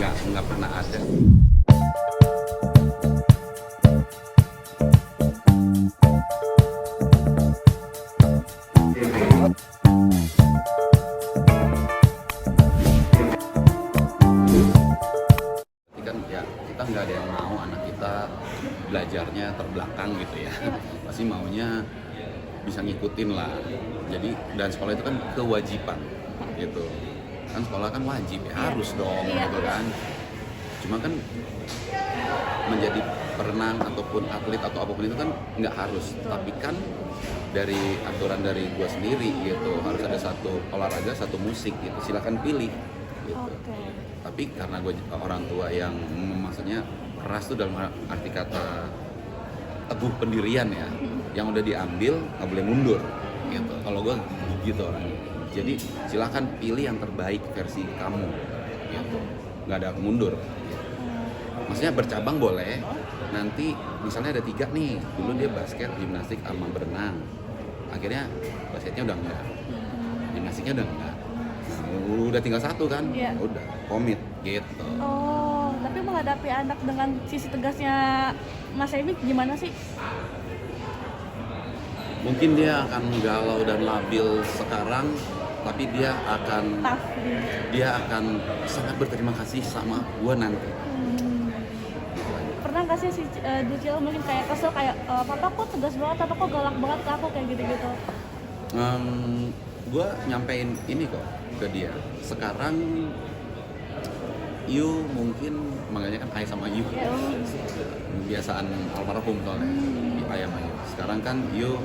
nggak pernah ada. Kan ya kita nggak ada yang mau anak kita belajarnya terbelakang gitu ya. Pasti maunya bisa ngikutin lah. Jadi dan sekolah itu kan kewajiban gitu. Kan sekolah kan wajib ya, harus dong gitu kan. Cuma kan menjadi perenang ataupun atlet atau apapun itu kan nggak harus. Tapi kan dari aturan dari gua sendiri gitu harus ada satu olahraga, satu musik gitu. Silakan pilih gitu. Tapi karena gue orang tua yang maksudnya keras tuh dalam arti kata teguh pendirian ya, yang udah diambil nggak boleh mundur gitu. Kalau gue gitu orangnya. Jadi silakan pilih yang terbaik versi kamu gitu. Nggak ada mundur gitu. Maksudnya bercabang boleh. Nanti misalnya ada 3 nih, dulu dia basket, gimnastik sama berenang. Akhirnya basketnya udah enggak, gimnastiknya udah enggak. Udah tinggal 1 kan, udah komit gitu. Oh, tapi menghadapi anak dengan sisi tegasnya Mas Emi gimana sih? Mungkin dia akan galau dan labil sekarang, tapi dia akan sangat berterima kasih sama gua nanti. Pernah nggak sih si Ducil mungkin kayak kesel kayak papa kok tegas banget, papa kok galak banget ke aku kayak gitu-gitu? Gua nyampein ini kok ke dia. Sekarang Yu mungkin makanya kan ayah sama Yu kebiasaan almarhum soalnya ayah sama Yu. Sekarang kan Yu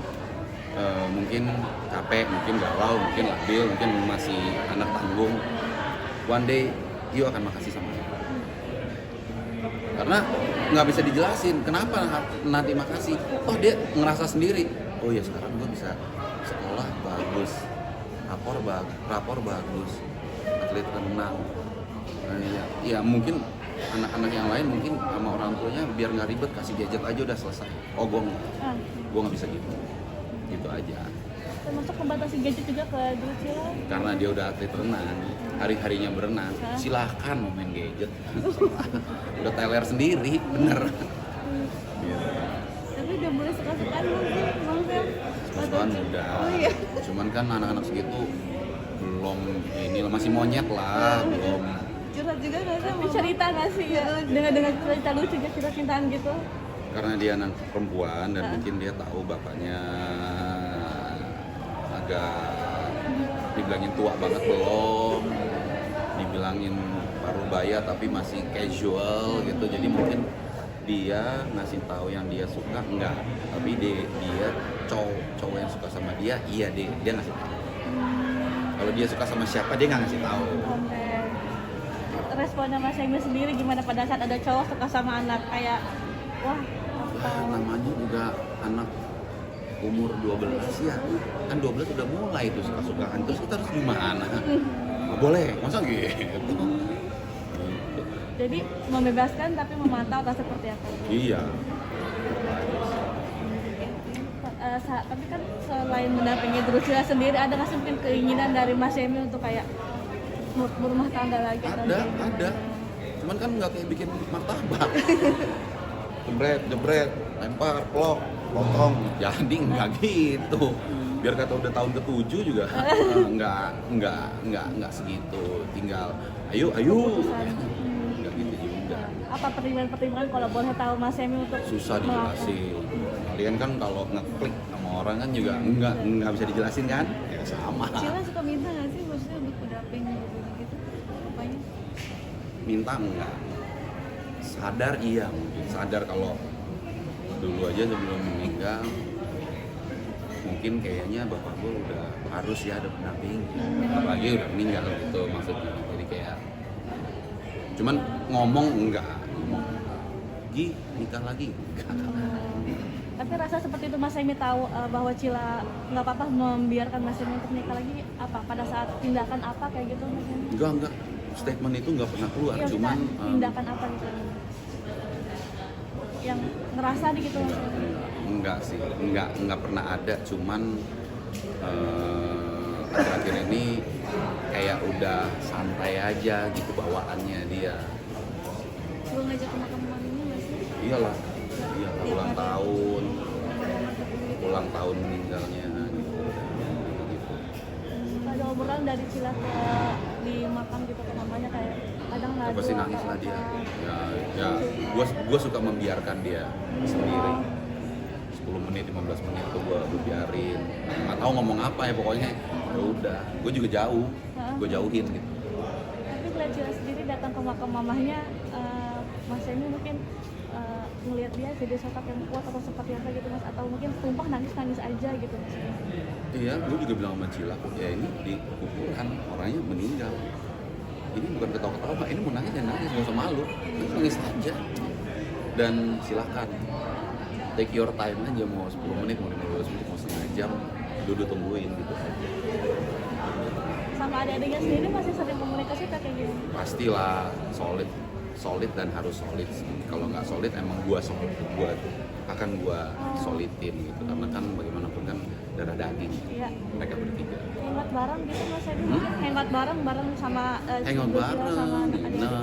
mungkin capek, mungkin galau, mungkin labil, mungkin masih anak tanggung. One day Yu akan makasih sama Yu. Karena nggak bisa dijelasin kenapa nanti makasih. Oh dia ngerasa sendiri. Oh ya sekarang gue bisa sekolah bagus, rapor bagus, atlet renang. Ya mungkin anak-anak yang lain mungkin sama orang tuanya biar nggak ribet kasih gadget aja udah selesai. Oh gue nggak bisa gitu aja. Termasuk membatasi gadget juga ke Ducil? Karena dia udah atlet renang, hari-harinya berenang, silahkan main gadget. Udah teler sendiri, bener. Tapi udah mulai suka-sukaan belum sih? Suka-sukaan udah. Cuman kan anak-anak segitu belum ini masih monyet lah, belum. Curhat juga nggak sih? Tapi cerita nggak sih ya? Dengan cerita lucu juga, cerita cintaan gitu? Karena dia anak perempuan dan mungkin dia tahu bapaknya agak dibilangin tua banget belum, dibilangin baru bayar tapi masih casual gitu. Jadi mungkin dia ngasih tahu yang dia suka enggak, tapi dia cowok yang suka sama dia dia ngasih tahu. Kalau dia suka sama siapa dia nggak ngasih tahu. Responnya Mas Emi sendiri gimana pada saat ada cowok suka sama anak kayak wah namanya juga anak umur 12 ya, kan 12 udah mulai tuh suka-sukaan, terus kita harus gimana? Nggak boleh, masa gitu? Jadi membebaskan tapi memantau atau seperti apa? Iya. Tapi kan selain mendampingi Drusilla sendiri, ada nggak sih mungkin keinginan dari Mas Emi untuk kayak berumah tangga lagi? Ada. Cuman kan nggak kayak bikin martabak. Jebret, lempar, plok, potong. Jadi nggak gitu. Biar kata udah tahun ke-7 juga nggak segitu. Tinggal ayo. Nggak gitu juga. Apa pertimbangan kalau boleh tahu Mas Emi untuk susah dijelasin. Kalian kan kalau ngeklik sama orang kan juga nggak bisa dijelasin kan? Ya sama. Cila suka minta nggak sih maksudnya untuk pendamping gitu? Apanya? Minta enggak? Sadar iya mungkin. Sadar kalau dulu aja sebelum meninggal mungkin kayaknya bapak gue udah harus ya ada pendamping. Apalagi udah meninggal gitu maksudnya. Jadi kayak cuman ngomong enggak. Gi nikah lagi enggak. Tapi rasa seperti itu Mas Emi tahu bahwa Cila nggak apa-apa membiarkan Mas Emi untuk nikah lagi apa pada saat tindakan apa kayak gitu Mas Emi? Enggak. Statement itu nggak pernah keluar, iya, cuman tindakan apa gitu yang ngerasa di gitu Mas Emi? Enggak sih, enggak pernah ada, cuman akhir-akhir ini kayak udah santai aja gitu bawaannya dia. selalu ngajak ke makam maminya nggak sih? Iyalah, iya Tiap ulang hari. tahun, Gitu. ulang tahun meninggalnya gitu. Ada obrolan dari Cila ke di makam gitu ke mamanya kayak kadang Ya, ngadu pasti atau nangis lah dia. apa. Ya, gua suka membiarkan dia sendiri. 10 menit, 15 menit tuh gua biarin. Nggak tahu ngomong apa ya pokoknya. Ya udah, gua juga jauh. Gua jauhin gitu. Tapi ngeliat Cila sendiri datang ke makam mamahnya, Mas Emi mungkin ngelihat dia jadi sosok yang kuat atau seperti apa gitu Mas, atau mungkin tumpah nangis aja gitu Mas. Iya, gua juga bilang sama Cila, ya ini di kuburan orangnya meninggal. Ini bukan ketawa-ketawa, ini mau nangis ya nangis, nggak usah malu, nangis aja. Dan silakan, take your time aja, mau 10 menit, mau 15 menit, mau setengah jam, duduk tungguin gitu. Sama adik-adiknya sendiri masih sering komunikasi kayak gini. Pastilah solid dan harus solid. Kalau nggak solid emang gua akan gua solidin gitu, karena kan bagaimanapun kan darah daging Iya. mereka bertiga. Hangout bareng gitu Mas Emi, hangout bareng sama Hangout Ibu Cila sama bareng, adik-adik. dinner,